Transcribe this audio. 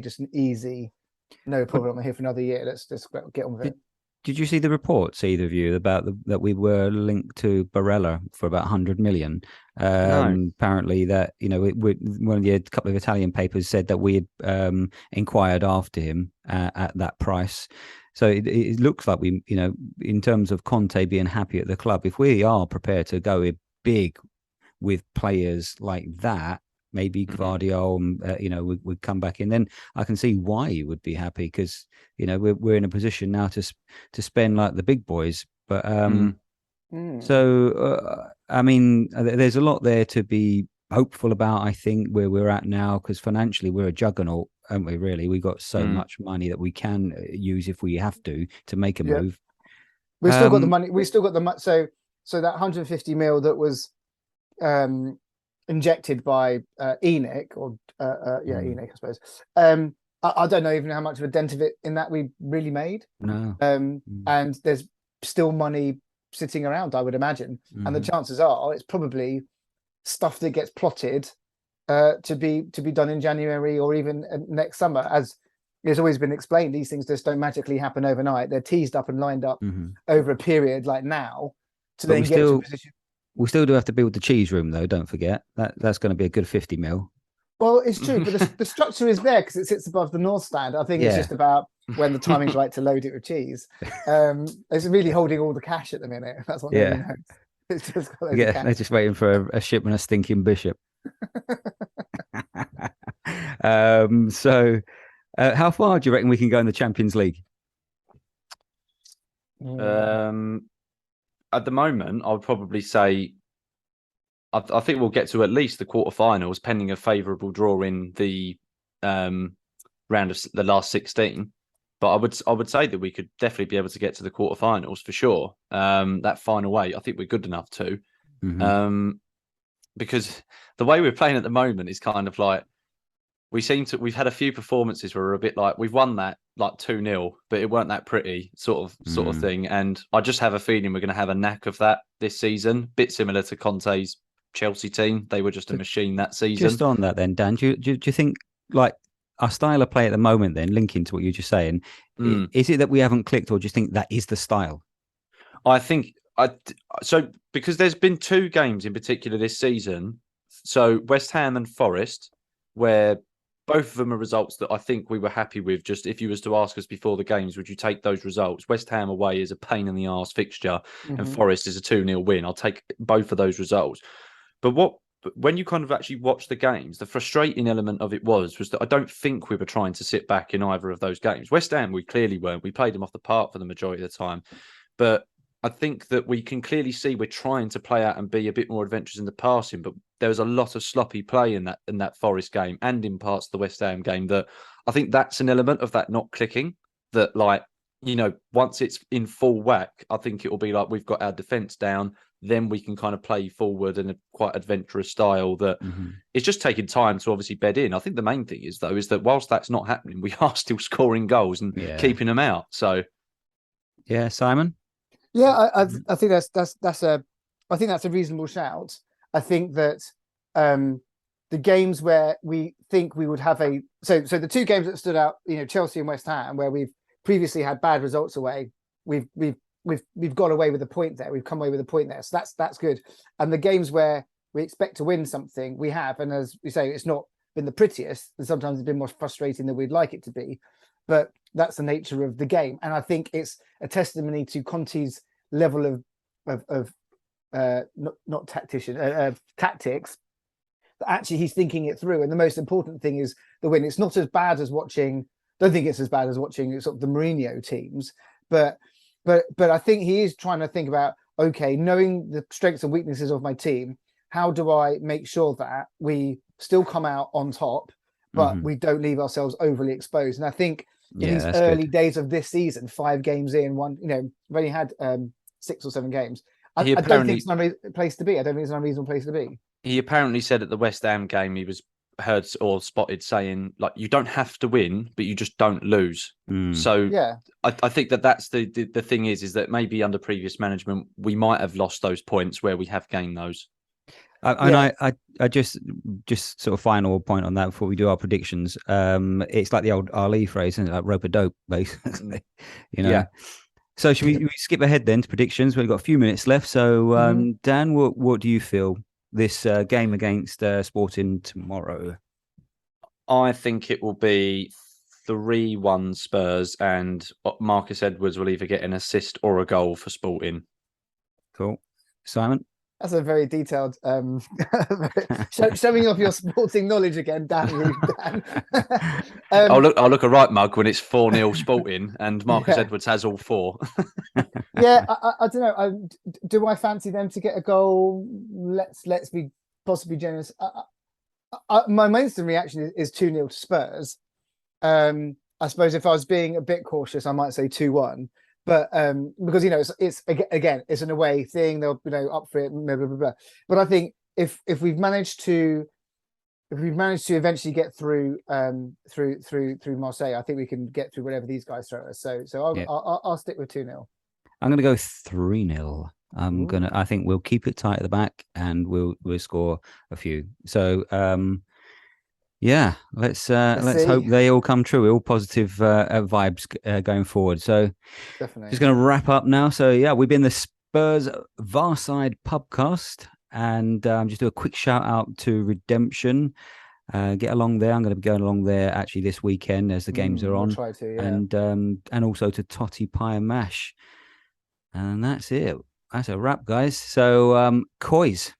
just an easy, no problem. I'm here for another year. Let's just get on with it. Did you see the reports, either of you, about that we were linked to Barella for about 100 million? No. Apparently, that one of the couple of Italian papers said that we had inquired after him at that price. So it looks like we, in terms of Conte being happy at the club, if we are prepared to go big with players like that, maybe Gvardiol, would come back in. Then I can see why he would be happy, because we're in a position now to spend like the big boys. But so I mean, there's a lot there to be hopeful about. I think where we're at now, because financially we're a juggernaut, aren't we? Really, we got so much money that we can use if we have to make a move. We've still got the money. We still got the money. So that 150 mil that was injected by ENIC or ENIC, I suppose. I don't know even how much of a dent of it in that we really made. No. And there's still money sitting around, I would imagine. And the chances are it's probably stuff that gets plotted to be done in January or even next summer. As it's always been explained, these things just don't magically happen overnight. They're teased up and lined up over a period like now to then get to a position. We still do have to build the cheese room, though. Don't forget that's going to be a good 50 mil. Well, it's true, but the structure is there because it sits above the North Stand. I think it's just about when the timing's right to load it with cheese. It's really holding all the cash at the minute. That's what nobody knows. It's just they're just waiting for a shipment of stinking Bishop. So, how far do you reckon we can go in the Champions League? At the moment, I would probably say I think we'll get to at least the quarterfinals, pending a favourable draw in the round of the last 16. But I would say that we could definitely be able to get to the quarterfinals for sure. That final eight, I think we're good enough to. Because the way we're playing at the moment is kind of like we've had a few performances where we're a bit like we've won that like 2-0, but it weren't that pretty sort of thing. And I just have a feeling we're going to have a knack of that this season, bit similar to Conte's Chelsea team. They were just a machine that season. Just on that then, Dan, do you think like our style of play at the moment, then linking to what you're just saying, is it that we haven't clicked, or do you think that is the style? I think so, because there's been two games in particular this season. So West Ham and Forest, where both of them are results that I think we were happy with. Just if you was to ask us before the games, would you take those results? West Ham away is a pain in the arse fixture, and Forest is a 2-0 win. I'll take both of those results. But when you kind of actually watch the games, the frustrating element of it was that I don't think we were trying to sit back in either of those games. West Ham, we clearly weren't. We played them off the park for the majority of the time. But I think that we can clearly see we're trying to play out and be a bit more adventurous in the passing, but there was a lot of sloppy play in that Forest game and in parts of the West Ham game that I think that's an element of that not clicking. That, like, once it's in full whack, I think it will be like we've got our defence down, then we can kind of play forward in a quite adventurous style that it's just taking time to obviously bed in. I think the main thing is that whilst that's not happening, we are still scoring goals and keeping them out. So, yeah, Simon. Yeah, I think that's a reasonable shout. I think that the games where we think we would have so the two games that stood out, Chelsea and West Ham, where we've previously had bad results away, we've got away with a point there. We've come away with a point there, so that's good. And the games where we expect to win something, we have. And as we say, it's not been the prettiest, and sometimes it's been more frustrating than we'd like it to be. But that's the nature of the game, and I think it's a testimony to Conte's level of not tactics. But actually, he's thinking it through, and the most important thing is the win. It's not as bad as watching. Don't think it's as bad as watching sort of the Mourinho teams, but I think he is trying to think about, okay, knowing the strengths and weaknesses of my team, how do I make sure that we still come out on top, but we don't leave ourselves overly exposed? And I think in these early days of this season, 5 games in, we've only had 6 or 7 games. I don't think it's an unreasonable place to be. I don't think it's an unreasonable place to be. He apparently said at the West Ham game, he was heard or spotted saying, like, you don't have to win, but you just don't lose. So yeah, I think that's the thing is that maybe under previous management, we might have lost those points where we have gained those. I just sort of final point on that before we do our predictions. It's like the old Ali phrase, isn't it? Like rope a dope, basically. Yeah. So should we skip ahead then to predictions? We've got a few minutes left. So Dan, what do you feel this game against Sporting tomorrow? I think it will be 3-1 Spurs, and Marcus Edwards will either get an assist or a goal for Sporting. Cool. Simon? That's a very detailed showing off your sporting knowledge again, Dan. I'll look a right mug when it's 4-0 Sporting and Marcus Edwards has all 4. I don't know. Do I fancy them to get a goal? Let's be possibly generous. My instant reaction is 2-0 to Spurs. I suppose if I was being a bit cautious, I might say 2-1. But because it's again, it's an away thing. They'll up for it. Blah, blah, blah, blah. But I think if we've managed to eventually get through Marseille, I think we can get through whatever these guys throw at us. So I'll stick with 2-0. I'm going to go 3-0. I think we'll keep it tight at the back and we'll score a few. So let's hope they all come true. All positive vibes going forward. So definitely just going to wrap up now. So we've been the Spurs Varside Pubcast, and just do a quick shout out to Redemption. Get along there. I'm going to be going along there actually this weekend as the games are on. We'll try to, yeah. And also to Totty Pie and Mash. And that's it. That's a wrap, guys. So, Coys,